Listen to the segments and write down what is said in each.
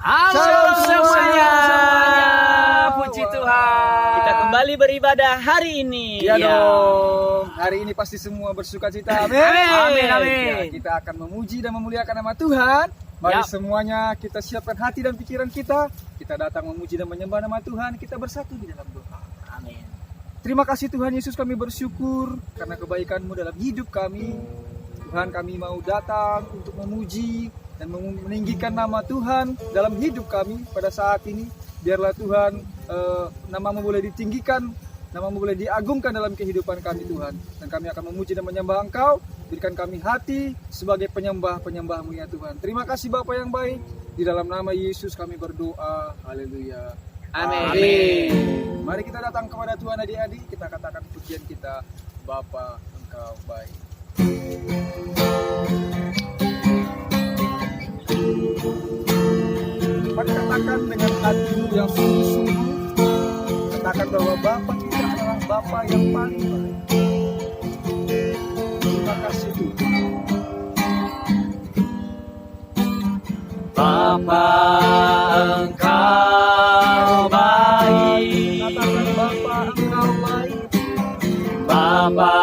Halo Shalom semuanya, puji Tuhan. Kita kembali beribadah hari ini. Iya dong. Hari ini pasti semua bersuka cita. Amin. Amin, amin. Ya, kita akan memuji dan memuliakan nama Tuhan. Mari Yap. semuanya kita siapkan hati dan pikiran kita. Kita datang memuji dan menyembah nama Tuhan. Kita bersatu di dalam doa. Amin. Terima kasih Tuhan Yesus, kami bersyukur karena kebaikan-Mu dalam hidup kami. Tuhan, kami mau datang untuk memuji dan meninggikan nama Tuhan dalam hidup kami pada saat ini. Biarlah Tuhan, nama-Mu boleh ditinggikan, nama-Mu boleh diagungkan dalam kehidupan kami Tuhan. Dan kami akan memuji dan menyembah Engkau. Berikan kami hati sebagai penyembah-penyembah-Mu ya Tuhan. Terima kasih Bapa yang baik. Di dalam nama Yesus kami berdoa. Haleluya. Amin. Mari kita datang kepada Tuhan adik-adik. Kita katakan pujian kita, Bapa Engkau baik. Mari katakan dengan hatimu yang sungguh-sungguh. Katakan bahwa Bapa kita adalah Bapa yang paling baik. Terima kasih Tuhan. Bapa Engkau baik. Katakan Bapa Engkau baik. Bapa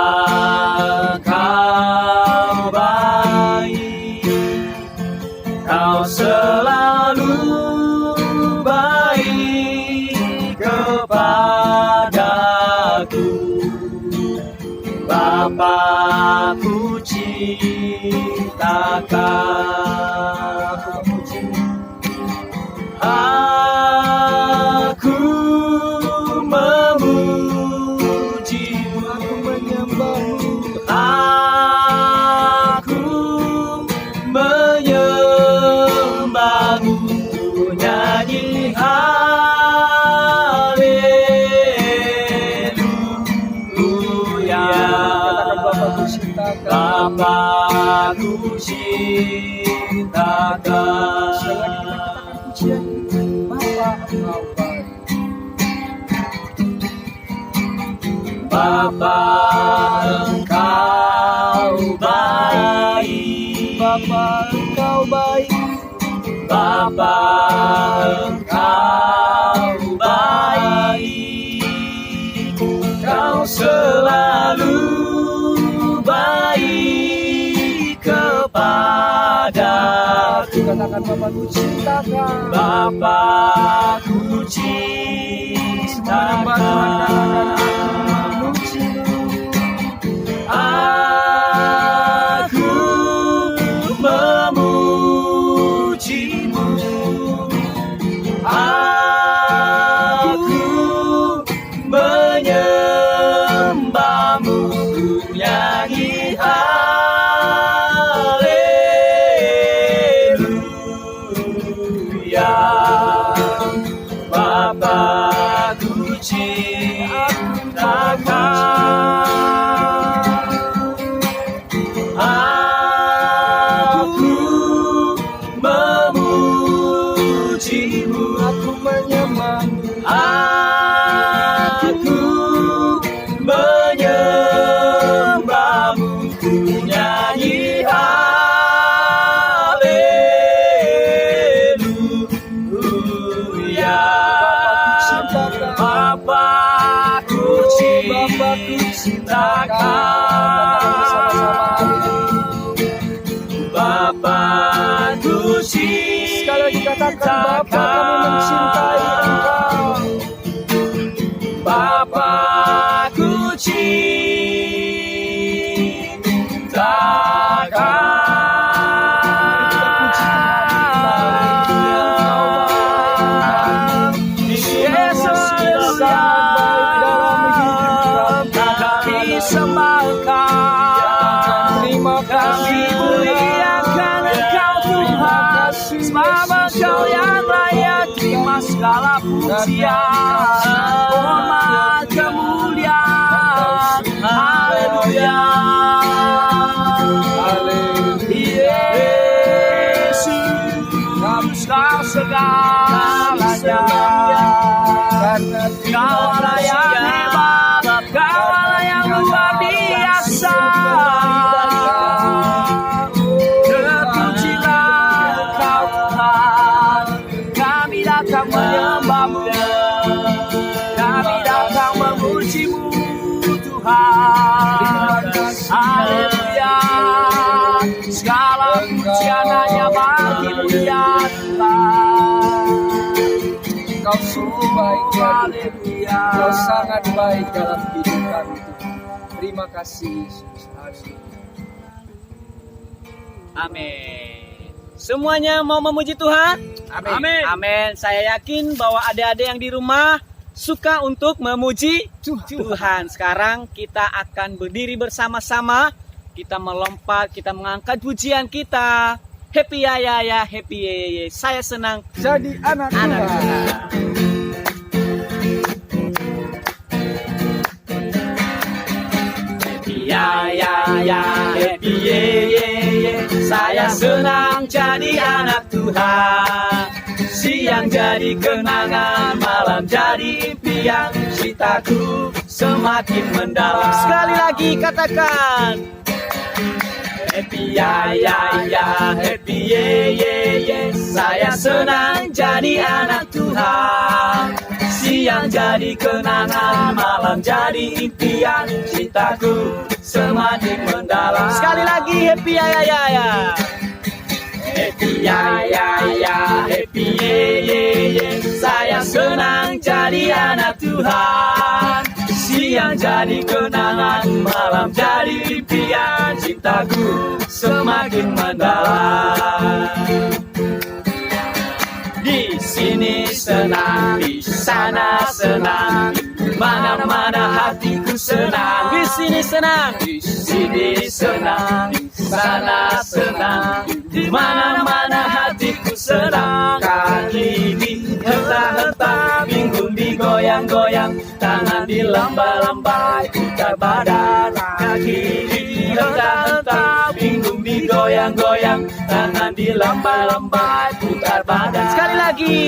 Engkau baik. Kau selalu baik kepadaku. Bapa ku ciptakan. Aku memuji-Mu, Aku menyembah-Mu. aku menyembah-Mu, ku nyanyi haleluya. Katakan Bapa ku ciptakan. Bapa ku ciptakan. Sekali lagi kita katakan pujian. Bapa Engkau baik. Bapa Engkau baik. Bapa Engkau baik. Bapa Engkau baik. Kau selalu baik kepadaku. Katakan Bapa ku ciptakan. Bapa ku Menyembah Tuhan, katakan ciptakan. aku memuji-Mu. Aku memuji-Mu. Aku menyembah-Mu, ku nyanyi haleluya. Bapa ku ciptakan. Aku memuji-Mu, Aku menyembah-Mu. aku menyembah-Mu, ku nyanyi haleluya. Bapa ku ciptakan. Bapa ku Sekali lagi katakan Bapa, kami mencintai Engkau. Bapa ku ciptakan. Yesus kami sembahkan, Terima kami kasih muliakan Engkau Tuhan, sebab Engkau yang layak terima segala pujian, hormat, kemuliaan. Haleluya. Yesus, Kau segalanya. Kau Allah yang hebat, Kau Allah yang luar biasa. Terpujilah Engkau Tuhan, Haleluya Tuhan. Kau sungguh baik ya Tuhan. Haleluya. Kau sangat baik dalam hidup kami Tuhan. Terima kasih Yesus. Haleluya. Amin. Semuanya mau memuji Tuhan? Amin. Amin. Saya yakin bahwa adik-adik yang di rumah suka untuk memuji Tuhan. Sekarang kita akan berdiri bersama-sama. Kita melompat, kita mengangkat pujian kita. Happy ya, happy ye. Saya senang Jadi anak anak Tuhan. Tuhan. Happy ya, happy ye. Saya senang jadi anak Tuhan. Siang jadi kenangan, malam jadi impian. Citaku semakin mendalam. Sekali lagi katakan. Happy ya, happy ye. Saya senang jadi anak Tuhan. Siang jadi kenangan, malam jadi impian. Cintaku semakin mendalam. Sekali lagi happy ya. Happy ya, happy ye. Saya senang jadi anak Tuhan. Siang jadi kenangan, malam jadi impian. Cintaku semakin mendalam. Di sini senang, di sana senang, mana-mana hatiku senang. Di sini senang, di sini senang, di sana senang, di mana-mana hatiku senang. Kaki dihentak-hentak, pinggung digoyang-goyang, tangan dilamba-lamba, putar badan. Kaki dihentak-hentak, pinggung digoyang-goyang, tangan dilamba-lamba, putar badan. Sekali lagi.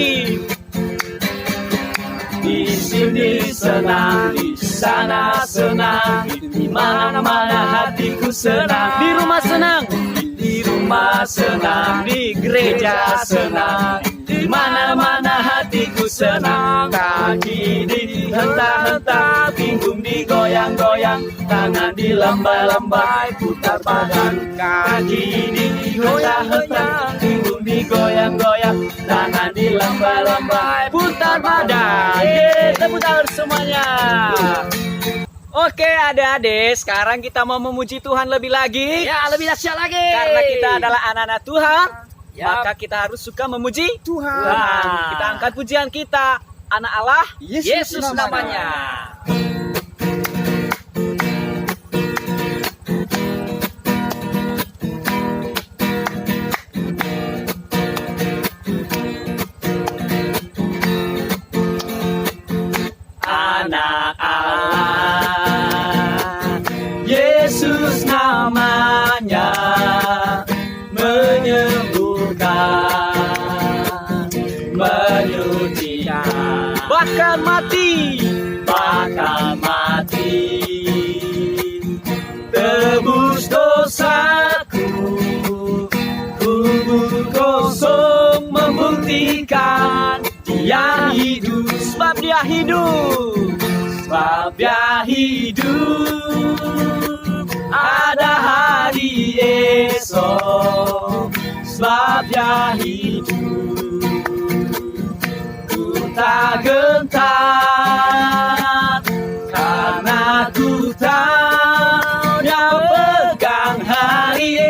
Di sini senang, di sana senang, di mana-mana hatiku senang. Di rumah senang, di rumah senang, di gereja senang, di mana-mana hatiku senang. Kaki dihentak-hentak, pinggung digoyang-goyang, tangan dilamba-lambai, putar badan. Kaki dihentak-hentak, pinggung digoyang-goyang, tangan dilamba-lambai, putar badan. Tepuk tangan semuanya. Oke adik-adik, sekarang kita mau memuji Tuhan lebih lagi. Ya, lebih dahsyat lagi. Karena kita adalah anak-anak Tuhan, Ya. maka kita harus suka memuji Tuhan. Tuhan. Kita angkat pujian kita, anak Allah, Yesus Yesus namanya. Anak Allah, Yesus namanya, menyembuhkan, menyucikan, bahkan mati, tebus dosaku, kubur kosong membuktikan dia hidup, sebab dia hidup, ada hari esok, sebab dia hidup. Ku tak gentar, karena ku tahu dia pegang hari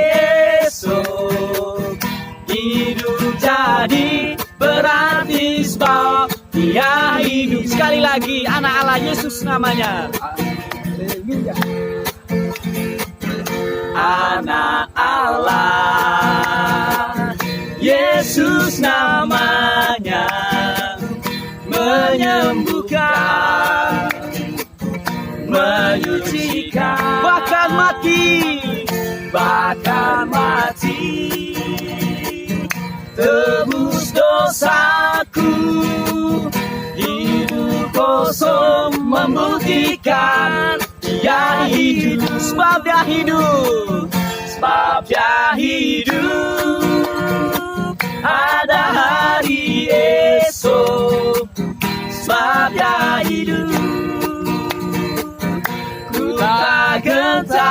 esok. Hidup jadi berarti sebab dia hidup. Sekali lagi, anak Allah, Yesus namanya. Haleluya. Anak Allah, Yesus namanya, menyembuhkan, menyucikan, bahkan mati, tebus dosaku, hidup kosong membuktikan dia hidup, sebab dia hidup, ada hari esok, sebab dia hidup. Ku tak gentar,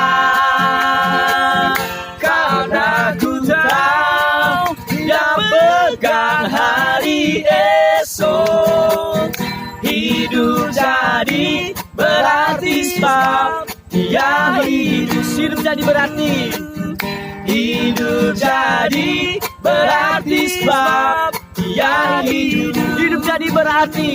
karena ku tahu dia menantikan hari esok. Hidup jadi berarti sebab dia hidup. Hidup jadi berarti. Hidup jadi berarti sebab dia hidup. Hidup jadi berarti.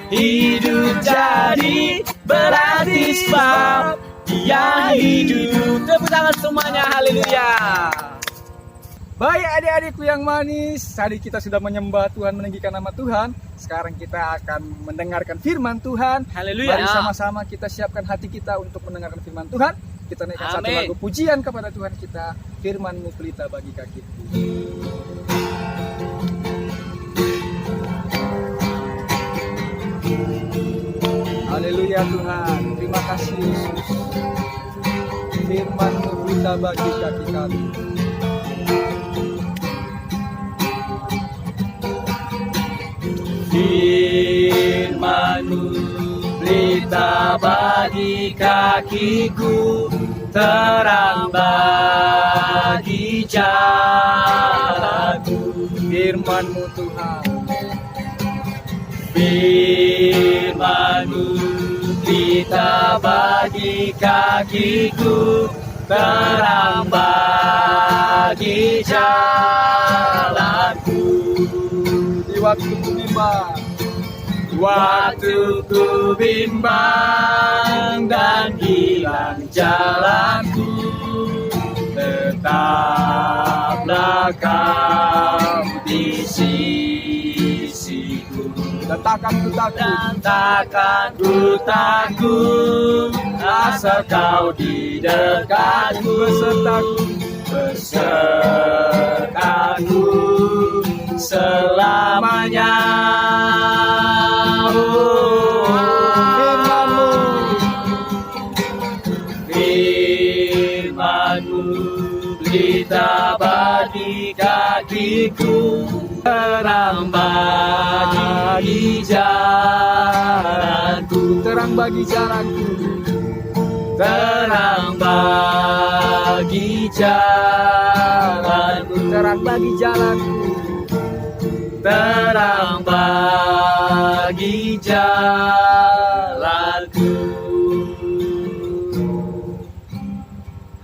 Hidup jadi berarti sebab dia hidup. Tepuk tangan semuanya, haleluya. Baik adik-adikku yang manis, tadi kita sudah menyembah Tuhan, meninggikan nama Tuhan. Sekarang kita akan mendengarkan firman Tuhan. Haleluya. Mari sama-sama kita siapkan hati kita untuk mendengarkan firman Tuhan. Kita naikkan satu Amin. lagu pujian kepada Tuhan kita. Firman-Mu pelita bagi kakiku. Haleluya Tuhan, terima kasih Yesus. Firman-Mu pelita bagi kaki kami. Firman-Mu pelita bagi kakiku, terang bagi jalanku. Firman-Mu Tuhan. Firman-Mu pelita bagi kakiku, terang bagi jalanku. Di waktu ku bimbang, Waktu ku bimbang dan hilang jalanku, tetaplah Kau di sisiku. dan takkan ku takut. Dan takkan ku takut, asal Kau di dekatku, besertaku selamanya. Firman-Mu, Firman-Mu pelita bagi kakiku, terang bagi jalanku. terang bagi jalanku. Terang bagi jalanku. Terang bagi jalanku. Terang bagi jalanku.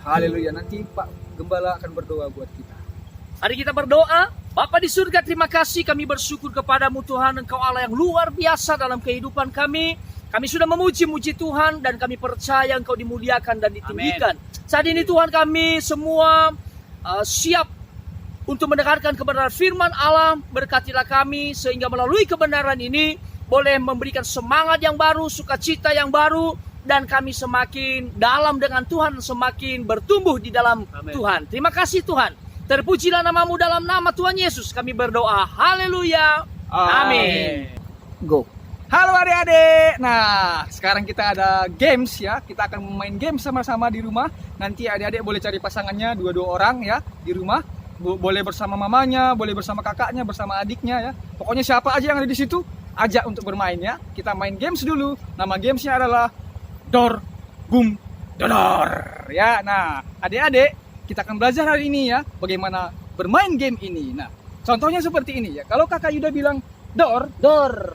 Haleluya. Nanti Pak Gembala akan berdoa buat kita. Mari kita berdoa. Bapa di surga, terima kasih, kami bersyukur kepadamu Tuhan, Engkau Allah yang luar biasa dalam kehidupan kami. Kami sudah memuji-muji Tuhan dan kami percaya Engkau dimuliakan dan ditinggikan. Saat ini Tuhan, kami semua siap untuk mendengarkan kebenaran firman Allah. Berkatilah kami sehingga melalui kebenaran ini boleh memberikan semangat yang baru, sukacita yang baru, dan kami semakin dalam dengan Tuhan, semakin bertumbuh di dalam Tuhan. Terima kasih Tuhan. Terpujilah namamu, dalam nama Tuhan Yesus kami berdoa. Haleluya. Amin. Go. Halo adik-adik. Nah, sekarang kita ada games ya. Kita akan main game sama-sama di rumah. Nanti adik-adik boleh cari pasangannya, dua-dua orang ya di rumah. Boleh bersama mamanya, boleh bersama kakaknya, bersama adiknya ya. Pokoknya siapa aja yang ada di situ, ajak untuk bermain ya. Kita main games dulu. Nama gamesnya adalah Dor, Bum, Dodor ya. Nah, adik-adik, kita akan belajar hari ini ya bagaimana bermain game ini. Nah, contohnya seperti ini ya. Kalau Kakak Yuda bilang Dor,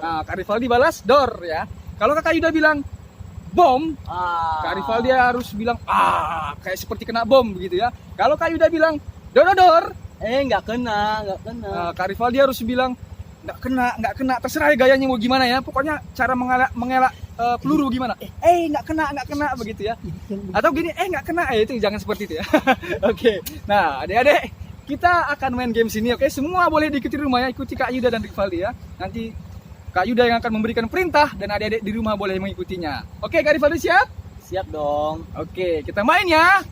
nah Kak Rivaldi balas Dor ya. Kalau Kakak Yuda bilang bom, Kak Rivaldi harus bilang kayak seperti kena bom begitu ya. Kalau Kak Yuda bilang Dor, Nggak kena. Kak Rivaldi harus bilang nggak kena. Terserah ya gayanya mau gimana ya. Pokoknya cara mengelak peluru gimana? Nggak kena begitu ya. Atau gini, nggak kena. Itu jangan seperti itu ya. Oke. Nah, adik-adik, kita akan main game sini. Oke, semua boleh diikuti di rumah ya. Ikuti Kak Yuda dan Rivaldi ya. Nanti Kak Yuda yang akan memberikan perintah dan adik-adik di rumah boleh mengikutinya. Oke, Kak Rivaldi siap? Siap dong. Oke, kita main ya.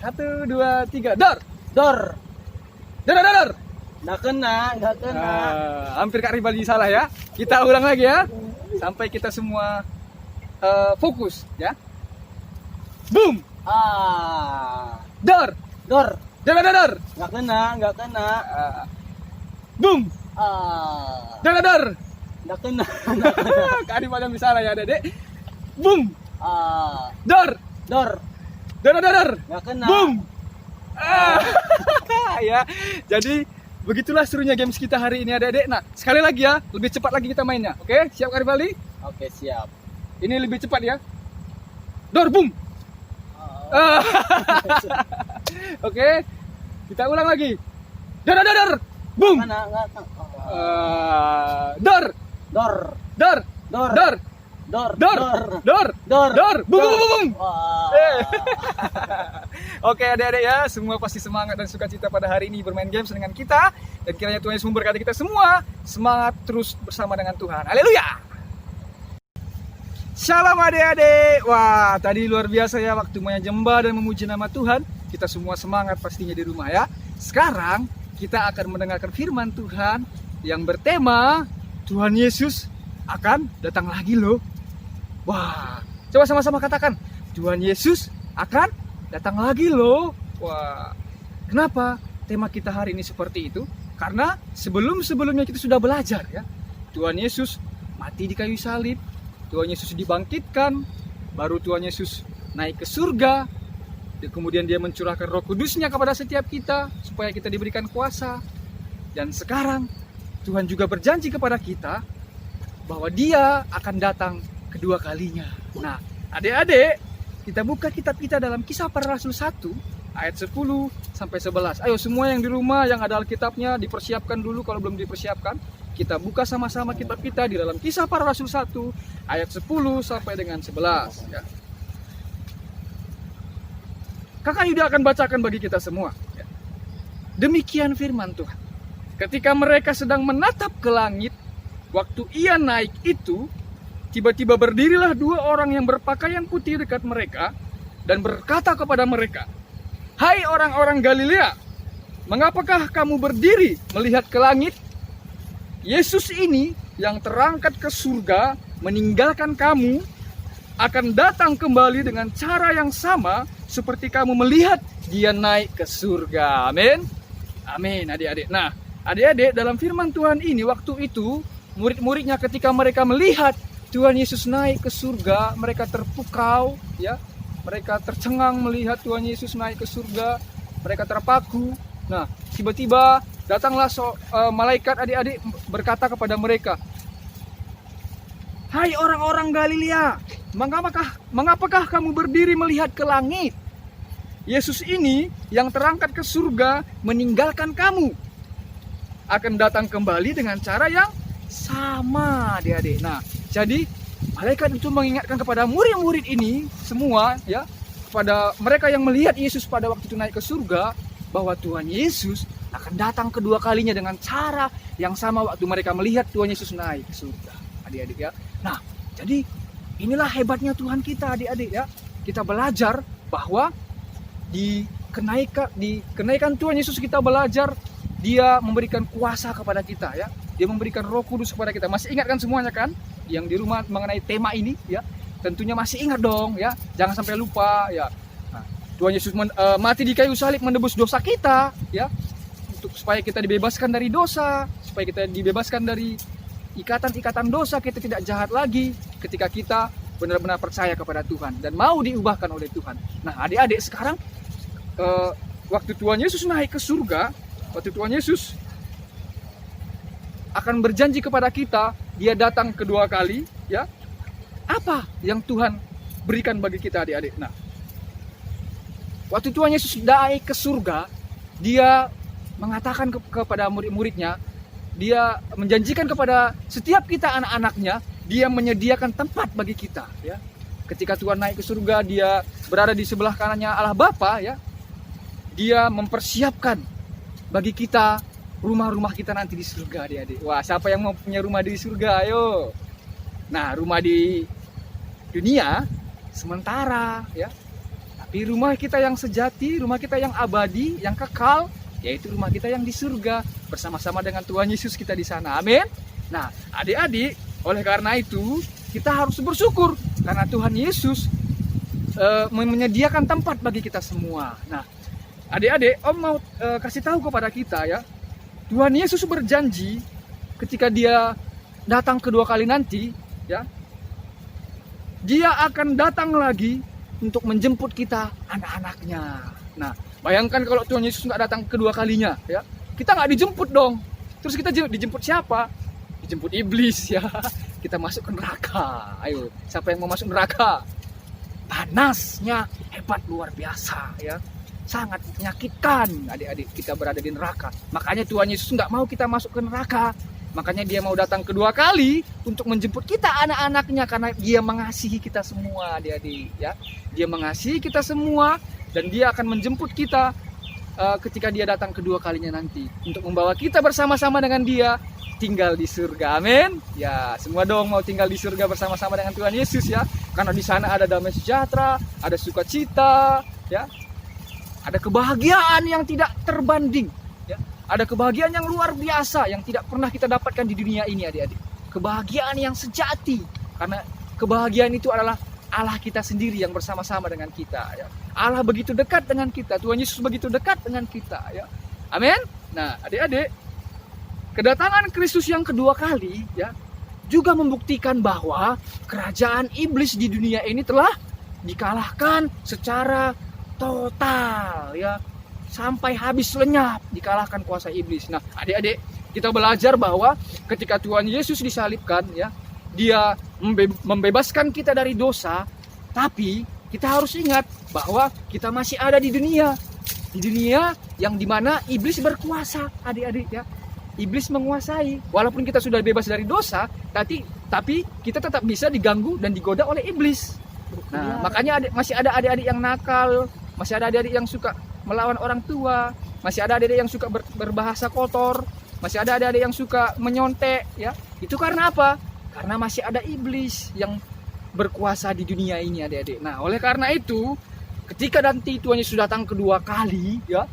1, 2, 3, Dor. Dor. Nggak kena. hampir Kak Rivaldi salah ya. Kita ulang lagi ya. Sampai kita semua fokus ya. Boom. Dor. Dor. Dor. Nggak kena. Boom. Dor. Nggak kena. Kak Rivaldi salah ya, Dedek. Boom. Dor. Dor. Dor. Nggak kena. Boom. Ya. Jadi begitulah serunya games kita hari ini adik-adik. Nah, sekali lagi ya, lebih cepat lagi kita mainnya. Oke, siap Kak Rifali? Oke, siap. Ini lebih cepat ya. Dor, boom. Oke, kita ulang lagi. Dor, dor, dor, boom. Mana? Dor, Dor. dor, Dor. dor, Dor. dor, dor, Dor. dor, boom, boom, boom, boom. Wah. Oke adik-adik ya, semua pasti semangat dan sukacita pada hari ini bermain games dengan kita. Dan kiranya Tuhan Yesus memberkati kita semua. Semangat terus bersama dengan Tuhan. Haleluya. Shalom adik-adik. Wah, tadi luar biasa ya waktu menyembah dan memuji nama Tuhan. Kita semua semangat pastinya di rumah ya. Sekarang kita akan mendengarkan firman Tuhan yang bertema Tuhan Yesus akan datang lagi loh. Wah, coba sama-sama katakan, Tuhan Yesus akan datang lagi loh. Wah, kenapa tema kita hari ini seperti itu? Karena sebelumnya kita sudah belajar ya. Tuhan Yesus mati di kayu salib, Tuhan Yesus dibangkitkan, baru Tuhan Yesus naik ke surga, dan kemudian dia mencurahkan Roh Kudus-Nya kepada setiap kita supaya kita diberikan kuasa. Dan sekarang Tuhan juga berjanji kepada kita bahwa dia akan datang kedua kalinya. Nah, adik-adik, kita buka kitab kita dalam Kisah Para Rasul 1 ayat 10 sampai 11. Ayo semua yang di rumah yang ada Alkitabnya dipersiapkan dulu kalau belum dipersiapkan. Kita buka sama-sama kitab kita di dalam Kisah Para Rasul 1 ayat 10 sampai dengan 11 ya. Kakak Yuda akan bacakan bagi kita semua ya. Demikian firman Tuhan. Ketika mereka sedang menatap ke langit, waktu ia naik itu, tiba-tiba berdirilah dua orang yang berpakaian putih dekat mereka dan berkata kepada mereka, "Hai orang-orang Galilea, mengapakah kamu berdiri melihat ke langit? Yesus ini yang terangkat ke surga meninggalkan kamu akan datang kembali dengan cara yang sama seperti kamu melihat dia naik ke surga." Amin. Amin adik-adik. Nah, adik-adik, dalam firman Tuhan ini waktu itu murid-muridnya ketika mereka melihat Tuhan Yesus naik ke surga, mereka terpukau ya. Mereka tercengang melihat Tuhan Yesus naik ke surga, mereka terpaku. Nah, tiba-tiba datanglah malaikat adik-adik berkata kepada mereka, "Hai orang-orang Galilea, mengapakah kamu berdiri melihat ke langit? Yesus ini yang terangkat ke surga meninggalkan kamu akan datang kembali dengan cara yang sama adik-adik." Nah, jadi malaikat itu mengingatkan kepada murid-murid ini semua ya, kepada mereka yang melihat Yesus pada waktu itu naik ke surga, bahwa Tuhan Yesus akan datang kedua kalinya dengan cara yang sama waktu mereka melihat Tuhan Yesus naik ke surga adik-adik ya. Nah, jadi inilah hebatnya Tuhan kita adik-adik ya. Kita belajar bahwa di kenaikan Tuhan Yesus kita belajar dia memberikan kuasa kepada kita ya. Dia memberikan Roh Kudus kepada kita. Masih ingat kan semuanya kan? Yang di rumah mengenai tema ini ya. Tentunya masih ingat dong ya. Jangan sampai lupa ya. Nah, Tuhan Yesus mati di kayu salib menebus dosa kita ya. Untuk supaya kita dibebaskan dari dosa, supaya kita dibebaskan dari ikatan-ikatan dosa, kita tidak jahat lagi ketika kita benar-benar percaya kepada Tuhan dan mau diubahkan oleh Tuhan. Nah, adik-adik sekarang waktu Tuhan Yesus naik ke surga, waktu Tuhan Yesus akan berjanji kepada kita, dia datang kedua kali ya. Apa yang Tuhan berikan bagi kita adik-adik? Nah, waktu Tuhan Yesus naik ke surga, dia mengatakan kepada murid-muridnya, dia menjanjikan kepada setiap kita anak-anaknya, dia menyediakan tempat bagi kita ya. Ketika Tuhan naik ke surga, dia berada di sebelah kanannya Allah Bapa ya. Dia mempersiapkan bagi kita rumah-rumah kita nanti di surga adik-adik. Wah, siapa yang mau punya rumah di surga? Ayo. Nah, rumah di dunia sementara ya. Tapi rumah kita yang sejati, rumah kita yang abadi, yang kekal, yaitu rumah kita yang di surga bersama-sama dengan Tuhan Yesus kita di sana. Amin. Nah, adik-adik, oleh karena itu kita harus bersyukur karena Tuhan Yesus menyediakan tempat bagi kita semua. Nah, adik-adik, Om mau kasih tahu kepada kita ya, Tuhan Yesus berjanji ketika dia datang kedua kali nanti ya, dia akan datang lagi untuk menjemput kita anak-anaknya. Nah, bayangkan kalau Tuhan Yesus nggak datang kedua kalinya ya, kita nggak dijemput dong. Terus kita dijemput siapa? Dijemput iblis ya. Kita masuk ke neraka. Ayo, siapa yang mau masuk neraka? Panasnya hebat luar biasa ya. Sangat menyakitkan adik-adik kita berada di neraka. Makanya Tuhan Yesus nggak mau kita masuk ke neraka. Makanya dia mau datang kedua kali untuk menjemput kita anak-anaknya, karena dia mengasihi kita semua adik-adik ya. Dia mengasihi kita semua dan dia akan menjemput kita ketika dia datang kedua kalinya nanti untuk membawa kita bersama-sama dengan dia tinggal di surga. Amin. Ya, semua dong mau tinggal di surga bersama-sama dengan Tuhan Yesus ya. Karena di sana ada damai sejahtera, ada sukacita, ya. Ada kebahagiaan yang tidak terbanding, ya. Ada kebahagiaan yang luar biasa yang tidak pernah kita dapatkan di dunia ini, adik-adik. Kebahagiaan yang sejati. Karena kebahagiaan itu adalah Allah kita sendiri yang bersama-sama dengan kita, ya. Allah begitu dekat dengan kita, Tuhan Yesus begitu dekat dengan kita, ya. Amin. Nah, adik-adik, kedatangan Kristus yang kedua kali ya juga membuktikan bahwa kerajaan iblis di dunia ini telah dikalahkan secara total ya, sampai habis lenyap, dikalahkan kuasa iblis. Nah, adik-adik, kita belajar bahwa ketika Tuhan Yesus disalibkan ya, dia membebaskan kita dari dosa, tapi kita harus ingat bahwa kita masih ada di dunia yang dimana iblis berkuasa, adik-adik ya. Iblis menguasai. Walaupun kita sudah bebas dari dosa, tapi kita tetap bisa diganggu dan digoda oleh iblis. Nah, makanya masih ada adik-adik yang nakal, masih ada adik-adik yang suka melawan orang tua, masih ada adik-adik yang suka berbahasa kotor, masih ada adik-adik yang suka menyontek, ya. Itu karena apa? Karena masih ada iblis yang berkuasa di dunia ini, adik-adik. Nah, oleh karena itu, ketika nanti Tuhan Yesus datang kedua kali, ya,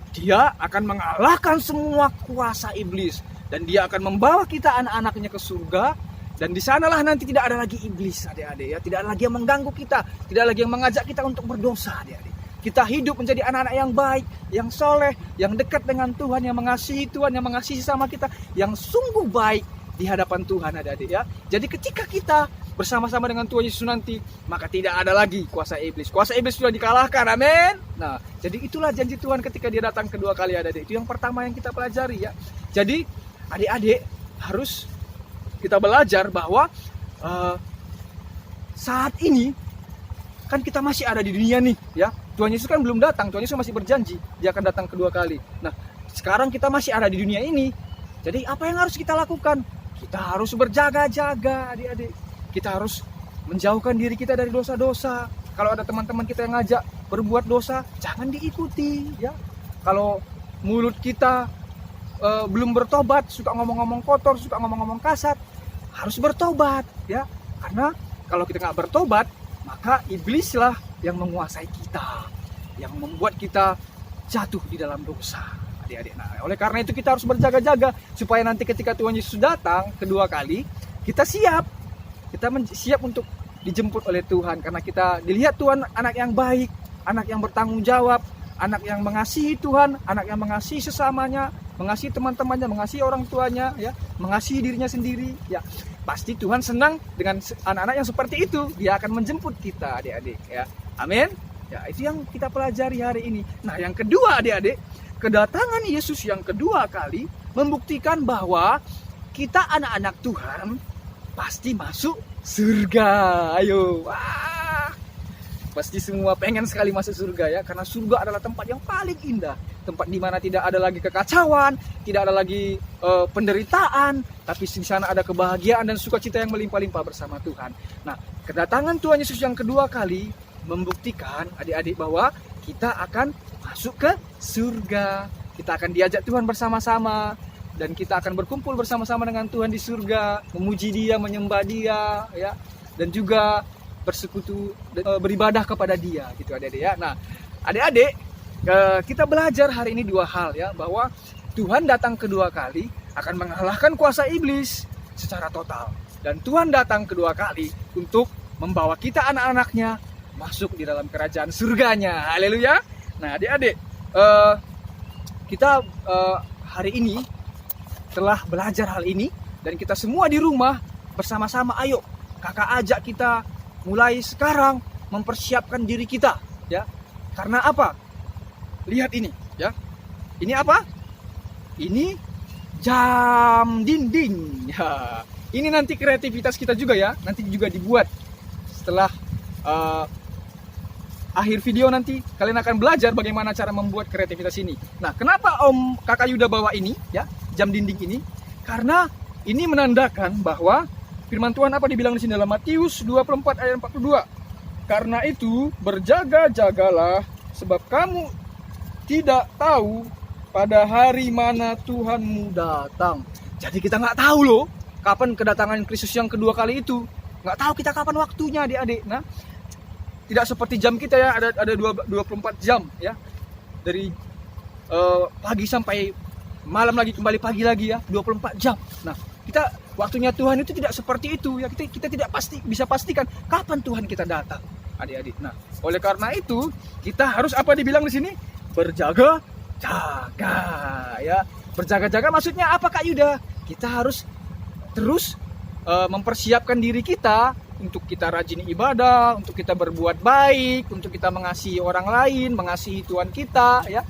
dia akan mengalahkan semua kuasa iblis dan dia akan membawa kita anak-anaknya ke surga, dan di sanalah nanti tidak ada lagi iblis, adik-adik ya, tidak ada lagi yang mengganggu kita, tidak lagi yang mengajak kita untuk berdosa, adik-adik. Kita hidup menjadi anak-anak yang baik, yang soleh, yang dekat dengan Tuhan, yang mengasihi Tuhan, yang mengasihi sama kita, yang sungguh baik di hadapan Tuhan, adik-adik ya. Jadi ketika kita bersama-sama dengan Tuhan Yesus nanti, maka tidak ada lagi kuasa iblis. Kuasa iblis sudah dikalahkan, amin. Nah, jadi itulah janji Tuhan ketika dia datang kedua kali, adik-adik. Itu yang pertama yang kita pelajari ya. Jadi adik-adik harus kita belajar bahwa saat ini kan kita masih ada di dunia nih ya. Tuhan Yesus kan belum datang, Tuhan Yesus masih berjanji dia akan datang kedua kali. Nah, sekarang kita masih ada di dunia ini. Jadi apa yang harus kita lakukan? Kita harus berjaga-jaga, adik-adik. Kita harus menjauhkan diri kita dari dosa-dosa. Kalau ada teman-teman kita yang ngajak berbuat dosa, jangan diikuti ya. Kalau mulut kita belum bertobat, suka ngomong-ngomong kotor, suka ngomong-ngomong kasar, harus bertobat ya. Karena kalau kita nggak bertobat, maka iblislah yang menguasai kita, yang membuat kita jatuh di dalam dosa, adik-adik. Nah, oleh karena itu kita harus berjaga-jaga supaya nanti ketika Tuhan Yesus datang kedua kali, kita siap. Kita siap untuk dijemput oleh Tuhan, karena kita dilihat Tuhan anak yang baik, anak yang bertanggung jawab, anak yang mengasihi Tuhan, anak yang mengasihi sesamanya, mengasihi teman-temannya, mengasihi orang tuanya, ya, mengasihi dirinya sendiri. Ya, pasti Tuhan senang dengan anak-anak yang seperti itu. Dia akan menjemput kita, adik-adik. Ya, amin. Ya, itu yang kita pelajari hari ini. Nah, yang kedua, adik-adik, kedatangan Yesus yang kedua kali membuktikan bahwa kita anak-anak Tuhan pasti masuk surga. Ayo, wah, pasti semua pengen sekali masuk surga ya, karena surga adalah tempat yang paling indah, tempat di mana tidak ada lagi kekacauan, tidak ada lagi penderitaan, tapi di sana ada kebahagiaan dan sukacita yang melimpah-limpah bersama Tuhan. Nah, kedatangan Tuhan Yesus yang kedua kali membuktikan adik-adik bahwa kita akan masuk ke surga. Kita akan diajak Tuhan bersama-sama, dan kita akan berkumpul bersama-sama dengan Tuhan di surga, memuji Dia, menyembah Dia, ya, dan juga bersekutu, beribadah kepada Dia, gitu adik-adik ya. Nah, adik-adik, kita belajar hari ini dua hal ya, bahwa Tuhan datang kedua kali akan mengalahkan kuasa iblis secara total, dan Tuhan datang kedua kali untuk membawa kita anak-anaknya masuk di dalam kerajaan surganya. Haleluya. Nah, adik-adik, kita hari ini telah belajar hal ini, dan kita semua di rumah bersama-sama, ayo kakak ajak kita mulai sekarang mempersiapkan diri kita ya. Karena apa? Lihat ini ya. Ini apa? ini jam dinding. Ya, ini nanti kreativitas kita juga ya. Nanti juga dibuat setelah akhir video nanti kalian akan belajar bagaimana cara membuat kreativitas ini. Nah, kenapa Om Kakak Yuda bawa ini ya, jam dinding ini? Karena ini menandakan bahwa firman Tuhan apa dibilang di sini dalam Matius 24 ayat 42. Karena itu berjaga-jagalah sebab kamu tidak tahu pada hari mana Tuhanmu datang. Jadi kita nggak tahu loh kapan kedatangan Kristus yang kedua kali itu. Nggak tahu kita kapan waktunya, adik-adik. Nah, tidak seperti jam kita ya, ada 24 jam ya. Dari pagi sampai malam lagi, kembali pagi lagi ya, 24 jam. Nah, kita waktunya Tuhan itu tidak seperti itu ya. Kita tidak bisa pastikan kapan Tuhan kita datang, adik-adik. Nah, oleh karena itu kita harus apa dibilang di sini? Berjaga-jaga ya. Berjaga-jaga maksudnya apa Kak Yuda? Kita harus terus mempersiapkan diri kita untuk kita rajin ibadah, untuk kita berbuat baik, untuk kita mengasihi orang lain, mengasihi Tuhan kita ya.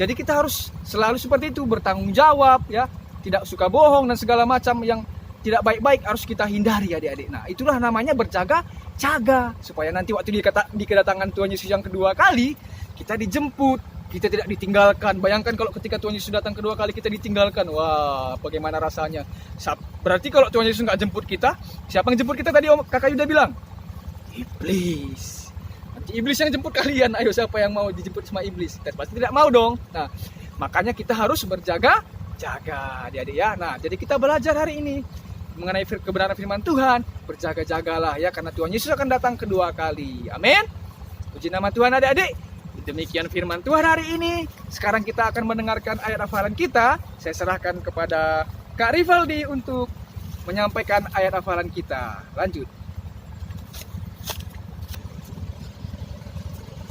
Jadi kita harus selalu seperti itu, bertanggung jawab ya, tidak suka bohong dan segala macam yang tidak baik-baik harus kita hindari adik-adik. Nah, itulah namanya berjaga-jaga supaya nanti waktu di kedatangan Tuhan Yesus yang kedua kali kita dijemput, kita tidak ditinggalkan. Bayangkan kalau ketika Tuhan Yesus datang kedua kali kita ditinggalkan. Wah, bagaimana rasanya? Berarti kalau Tuhan Yesus nggak jemput kita, siapa yang jemput kita tadi Om Kakak Yuda bilang? Iblis. Nanti iblis yang jemput kalian. Ayo, siapa yang mau dijemput sama iblis? Kita pasti tidak mau dong. Nah, makanya kita harus berjaga-jaga adik-adik ya. Nah, jadi kita belajar hari ini mengenai kebenaran firman Tuhan. Berjaga-jagalah ya, karena Tuhan Yesus akan datang kedua kali. Amin. Puji nama Tuhan adik-adik. Demikian firman Tuhan hari ini. Sekarang kita akan mendengarkan ayat hafalan kita. Saya serahkan kepada Kak Rivaldi untuk menyampaikan ayat hafalan kita. Lanjut.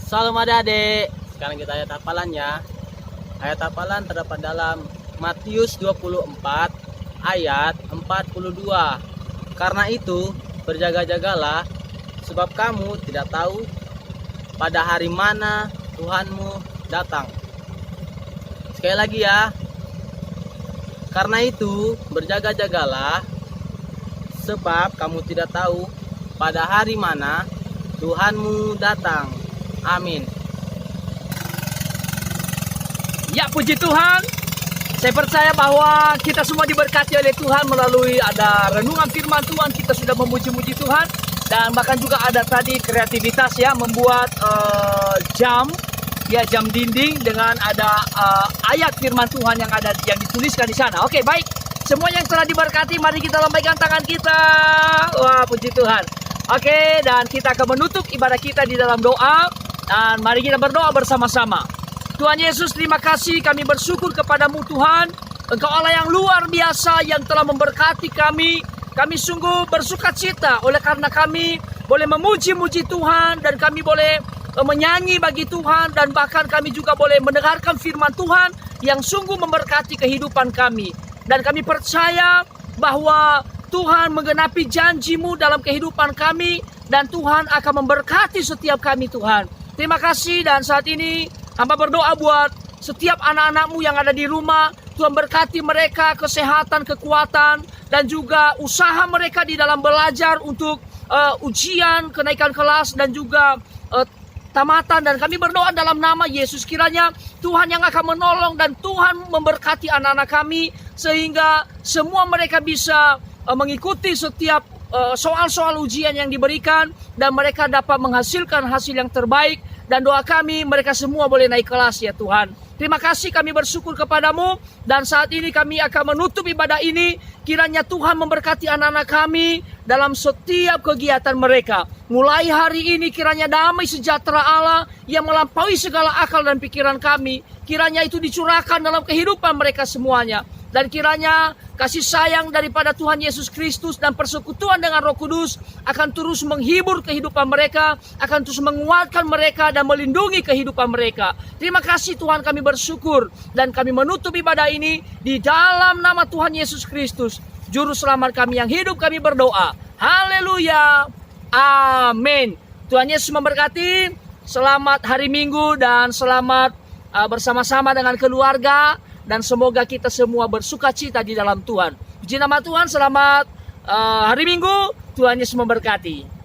Salam adik-adik. Sekarang kita ayat hafalannya. Ayat hafalan terdapat dalam Matius 24 ayat 42. Karena itu berjaga-jagalah sebab kamu tidak tahu pada hari mana Tuhanmu datang. Sekali lagi ya. Karena itu berjaga-jagalah sebab kamu tidak tahu pada hari mana Tuhanmu datang. Amin. Ya, puji Tuhan. Saya percaya bahwa kita semua diberkati oleh Tuhan melalui ada renungan firman Tuhan. Kita sudah memuji-muji Tuhan. Dan bahkan juga ada tadi kreativitas ya, membuat jam dinding dengan ada ayat firman Tuhan yang dituliskan di sana. Oke, baik. Semua yang telah diberkati, mari kita lambaikan tangan kita. Wah, puji Tuhan. Oke, dan kita akan menutup ibadah kita di dalam doa. Dan mari kita berdoa bersama-sama. Tuhan Yesus, terima kasih, kami bersyukur kepadamu Tuhan. Engkau Allah yang luar biasa yang telah memberkati kami. Kami sungguh bersuka cita oleh karena kami boleh memuji-muji Tuhan dan kami boleh menyanyi bagi Tuhan dan bahkan kami juga boleh mendengarkan firman Tuhan yang sungguh memberkati kehidupan kami. Dan kami percaya bahwa Tuhan menggenapi janji-Mu dalam kehidupan kami dan Tuhan akan memberkati setiap kami Tuhan. Terima kasih dan saat ini hamba berdoa buat setiap anak-anak-Mu yang ada di rumah. Tuhan berkati mereka kesehatan, kekuatan, dan juga usaha mereka di dalam belajar untuk ujian, kenaikan kelas, dan juga tamatan. Dan kami berdoa dalam nama Yesus, kiranya Tuhan yang akan menolong dan Tuhan memberkati anak-anak kami, sehingga semua mereka bisa mengikuti setiap soal-soal ujian yang diberikan, dan mereka dapat menghasilkan hasil yang terbaik. Dan doa kami, mereka semua boleh naik kelas ya Tuhan. Terima kasih, kami bersyukur kepadamu. Dan saat ini kami akan menutup ibadah ini. Kiranya Tuhan memberkati anak-anak kami dalam setiap kegiatan mereka. Mulai hari ini kiranya damai sejahtera Allah yang melampaui segala akal dan pikiran kami. Kiranya itu dicurahkan dalam kehidupan mereka semuanya. Dan kiranya kasih sayang daripada Tuhan Yesus Kristus dan persekutuan dengan Roh Kudus akan terus menghibur kehidupan mereka, akan terus menguatkan mereka dan melindungi kehidupan mereka. Terima kasih Tuhan, kami bersyukur dan kami menutup ibadah ini di dalam nama Tuhan Yesus Kristus, Juru Selamat kami yang hidup, kami berdoa. Haleluya. Amin. Tuhan Yesus memberkati. Selamat hari Minggu dan selamat bersama-sama dengan keluarga. dan semoga kita semua bersukacita di dalam Tuhan. Puji nama Tuhan, selamat hari Minggu, Tuhan Yesus memberkati.